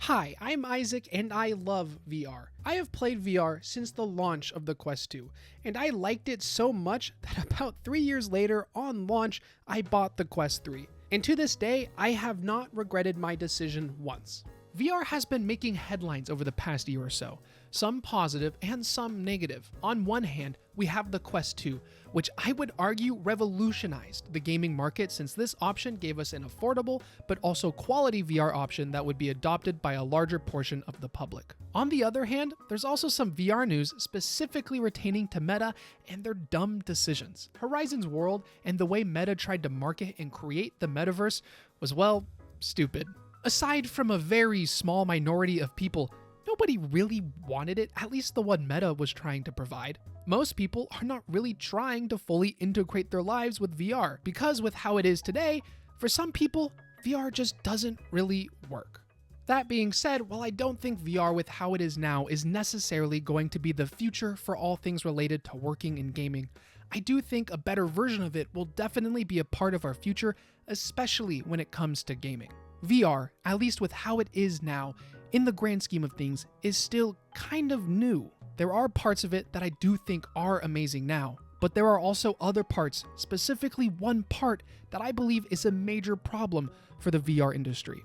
Hi, I'm Isaac and I love VR. I have played VR since the launch of the Quest 2, and I liked it so much that about 3 years later, on launch, I bought the Quest 3. And to this day, I have not regretted my decision once. VR has been making headlines over the past year or so, some positive and some negative. On one hand, we have the Quest 2, which I would argue revolutionized the gaming market since this option gave us an affordable but also quality VR option that would be adopted by a larger portion of the public. On the other hand, there's also some VR news specifically retaining to Meta and their dumb decisions. Horizon's World and the way Meta tried to market and create the metaverse was, well, stupid. Aside from a very small minority of people, nobody really wanted it, at least the one Meta was trying to provide. Most people are not really trying to fully integrate their lives with VR, because with how it is today, for some people, VR just doesn't really work. That being said, while I don't think VR with how it is now is necessarily going to be the future for all things related to working in gaming, I do think a better version of it will definitely be a part of our future, especially when it comes to gaming. VR, at least with how it is now, in the grand scheme of things, is still kind of new. There are parts of it that I do think are amazing now, but there are also other parts, specifically one part that I believe is a major problem for the VR industry.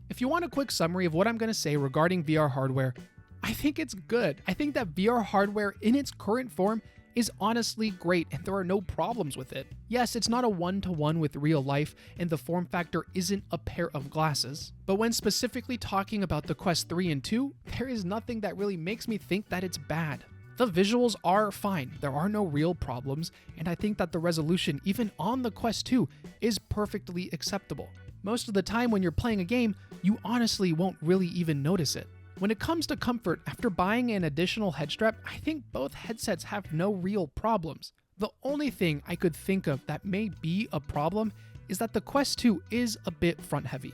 If you want a quick summary of what I'm going to say regarding VR hardware, I think it's good. I think that VR hardware in its current form is honestly great and there are no problems with it. Yes, it's not a one-to-one with real life and the form factor isn't a pair of glasses, but when specifically talking about the Quest 3 and 2, there is nothing that really makes me think that it's bad. The visuals are fine, there are no real problems, and I think that the resolution even on the Quest 2 is perfectly acceptable. Most of the time when you're playing a game, you honestly won't really even notice it. When it comes to comfort, after buying an additional head strap, I think both headsets have no real problems. The only thing I could think of that may be a problem is that the Quest 2 is a bit front heavy.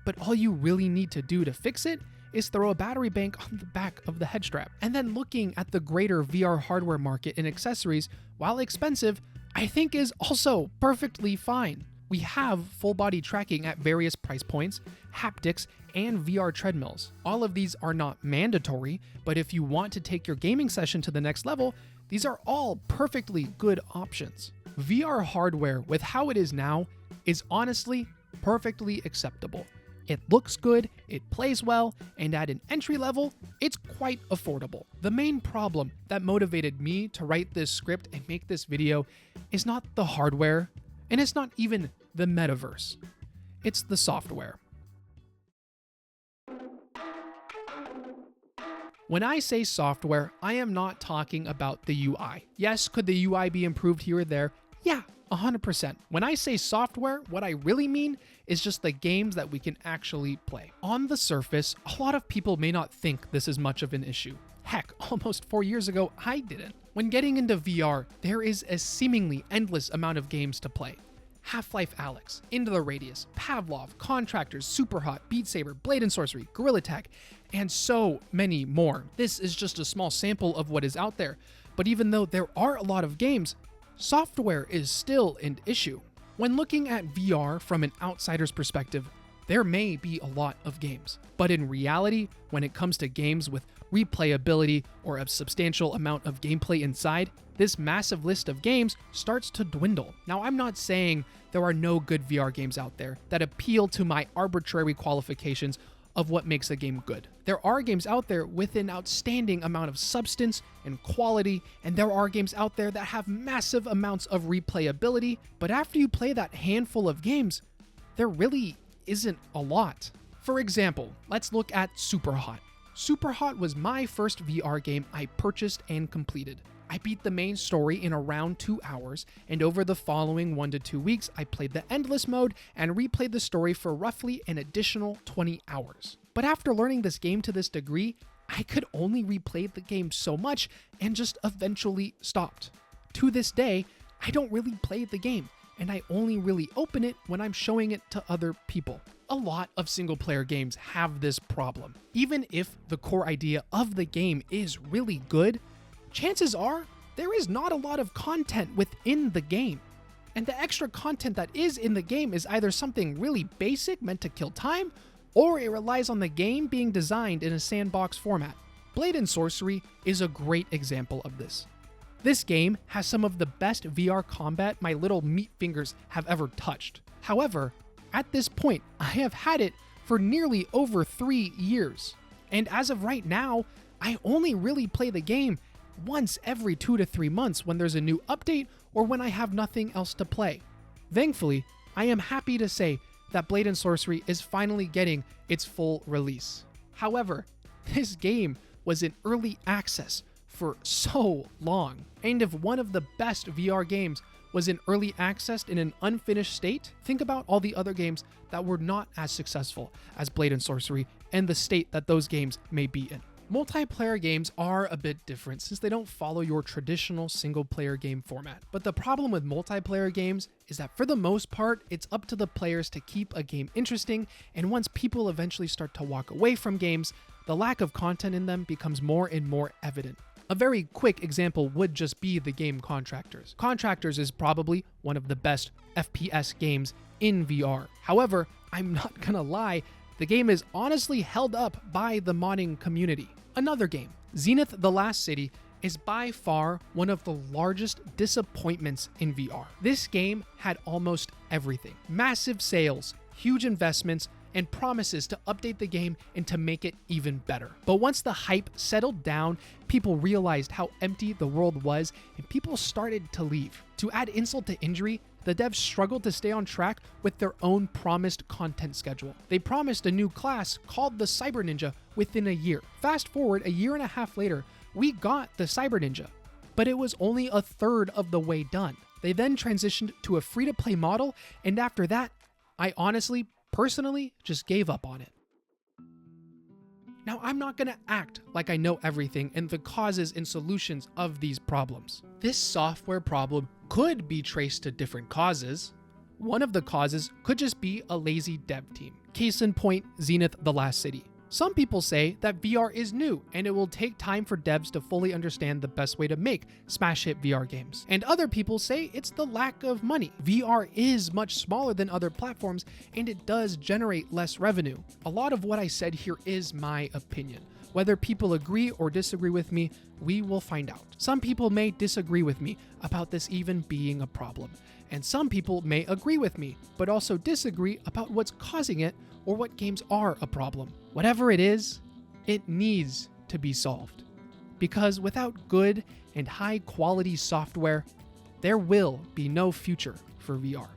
But all you really need to do to fix it is throw a battery bank on the back of the head strap. And then looking at the greater VR hardware market and accessories, while expensive, I think is also perfectly fine. We have full body tracking at various price points, haptics, and VR treadmills. All of these are not mandatory, but if you want to take your gaming session to the next level, these are all perfectly good options. VR hardware with how it is now is honestly perfectly acceptable. It looks good, it plays well, and at an entry level, it's quite affordable. The main problem that motivated me to write this script and make this video is not the hardware, and it's not even the metaverse. It's the software. When I say software, I am not talking about the UI. Yes, could the UI be improved here or there? Yeah, 100%. When I say software, what I really mean is just the games that we can actually play. On the surface, a lot of people may not think this is much of an issue. Heck, almost 4 years ago, I didn't. When getting into VR, there is a seemingly endless amount of games to play. Half-Life Alyx, Into the Radius, Pavlov, Contractors, Superhot, Beat Saber, Blade and Sorcery, Gorilla Tag, and so many more. This is just a small sample of what is out there, but even though there are a lot of games, software is still an issue. When looking at VR from an outsider's perspective, there may be a lot of games, but in reality, when it comes to games with replayability or a substantial amount of gameplay inside, this massive list of games starts to dwindle. Now, I'm not saying there are no good VR games out there that appeal to my arbitrary qualifications of what makes a game good. There are games out there with an outstanding amount of substance and quality, and there are games out there that have massive amounts of replayability, but after you play that handful of games, there really isn't a lot. For example, let's look at Superhot. Superhot was my first VR game I purchased and completed. I beat the main story in around 2 hours, and over the following 1 to 2 weeks, I played the endless mode and replayed the story for roughly an additional 20 hours. But after learning this game to this degree, I could only replay the game so much and just eventually stopped. To this day, I don't really play the game, and I only really open it when I'm showing it to other people. A lot of single-player games have this problem. Even if the core idea of the game is really good, chances are there is not a lot of content within the game. And the extra content that is in the game is either something really basic meant to kill time, or it relies on the game being designed in a sandbox format. Blade and Sorcery is a great example of this. This game has some of the best VR combat my little meat fingers have ever touched. However, at this point, I have had it for nearly over 3 years. And as of right now, I only really play the game once every 2 to 3 months when there's a new update or when I have nothing else to play. Thankfully, I am happy to say that Blade and Sorcery is finally getting its full release. However, this game was in early access for so long, and if one of the best VR games was in early access in an unfinished state, think about all the other games that were not as successful as Blade and Sorcery and the state that those games may be in. Multiplayer games are a bit different since they don't follow your traditional single-player game format. But the problem with multiplayer games is that for the most part, it's up to the players to keep a game interesting, and once people eventually start to walk away from games, the lack of content in them becomes more and more evident. A very quick example would just be the game Contractors. Contractors is probably one of the best FPS games in VR. However, I'm not gonna lie, the game is honestly held up by the modding community. Another game, Zenith: The Last City, is by far one of the largest disappointments in VR. This game had almost everything. Massive sales, huge investments, and promises to update the game and to make it even better. But once the hype settled down, people realized how empty the world was and people started to leave. To add insult to injury, the devs struggled to stay on track with their own promised content schedule. They promised a new class called the Cyber Ninja within a year. Fast forward a year and a half later, we got the Cyber Ninja, but it was only a third of the way done. They then transitioned to a free-to-play model, and after that, I honestly, personally, just gave up on it. Now, I'm not gonna act like I know everything and the causes and solutions of these problems. This software problem could be traced to different causes. One of the causes could just be a lazy dev team. Case in point, Zenith: The Last City. Some people say that VR is new and it will take time for devs to fully understand the best way to make smash hit VR games. And other people say it's the lack of money. VR is much smaller than other platforms and it does generate less revenue. A lot of what I said here is my opinion. Whether people agree or disagree with me, we will find out. Some people may disagree with me about this even being a problem. And some people may agree with me, but also disagree about what's causing it or what games are a problem. Whatever it is, it needs to be solved. Because without good and high quality software, there will be no future for VR.